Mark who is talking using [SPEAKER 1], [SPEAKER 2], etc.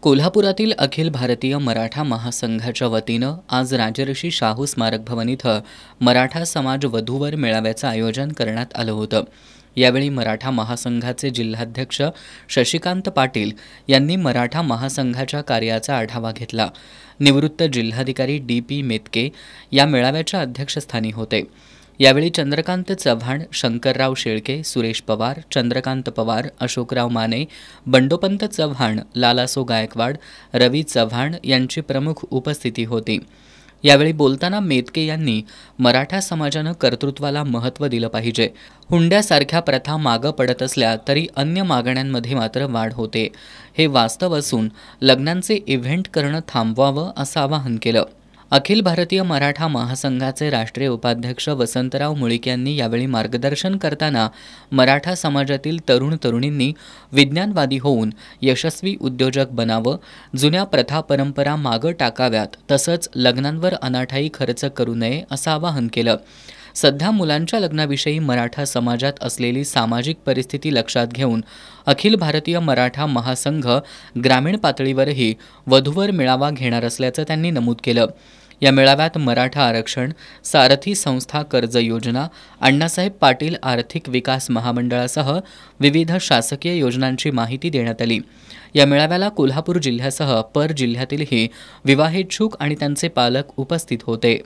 [SPEAKER 1] कोल्हापुरातील अखिल भारतीय मराठा महासंघाच्या वतीनं आज राजर्षी शाहू स्मारक भवन इथं मराठा समाज वधूवर मेळाव्याचं आयोजन करण्यात आलं होतं। यावेळी मराठा महासंघाचे जिल्हाध्यक्ष शशिकांत पाटील यांनी मराठा महासंघाच्या कार्याचा आढावा घेतला। निवृत्त जिल्हाधिकारी डी.पी. मेतके या मेळाव्याच्या अध्यक्षस्थानी होते। यावेळी चंद्रकांत चव्हाण, शंकरराव शेळके, सुरेश पवार, चंद्रकांत पवार, अशोकराव माने, बंडोपंत चव्हाण, लालासो गायकवाड, रवी चव्हाण यांची प्रमुख उपस्थिती होती। यावेळी बोलताना मेतके यांनी मराठा समाजानं कर्तृत्वाला महत्त्व दिलं पाहिजे। हुंड्यासारख्या प्रथा मागं पडत असल्या तरी अन्य मागण्यांमध्ये मात्र वाढ होते। हे वास्तव असून लग्नांचे इव्हेंट करणं थांबवावं असं आवाहन केलं। अखिल भारतीय मराठा महासंघाचे राष्ट्रीय उपाध्यक्ष वसंतराव मुळीक यांनी यावेळी मार्गदर्शन करताना मराठा समाजातील तरुण तरुणींनी विज्ञानवादी होऊन यशस्वी उद्योजक बनावं, जुन्या प्रथा परंपरा मागं टाकाव्यात, तसंच लग्नांवर अनाठायी खर्च करू नये असं आवाहन केलं। सध्या मुलांच्या लग्नाविषयी मराठा समाजात असलेली सामाजिक परिस्थिती लक्षात घेऊन अखिल भारतीय मराठा महासंघ ग्रामीण पातळीवरही वधूवर मेळावा घेणार असल्याचं त्यांनी नमूद केलं। या मेळाव्यात मराठा आरक्षण, सारथी संस्था कर्ज योजना, अण्णासाहेब पाटील आर्थिक विकास महामंडळासह विविध शासकीय योजनांची माहिती देण्यात आली। या मेळाव्याला कोल्हापूर जिल्ह्यासह पर जिल्ह्यातीलही विवाहेच्छुक आणि त्यांचे पालक उपस्थित होते।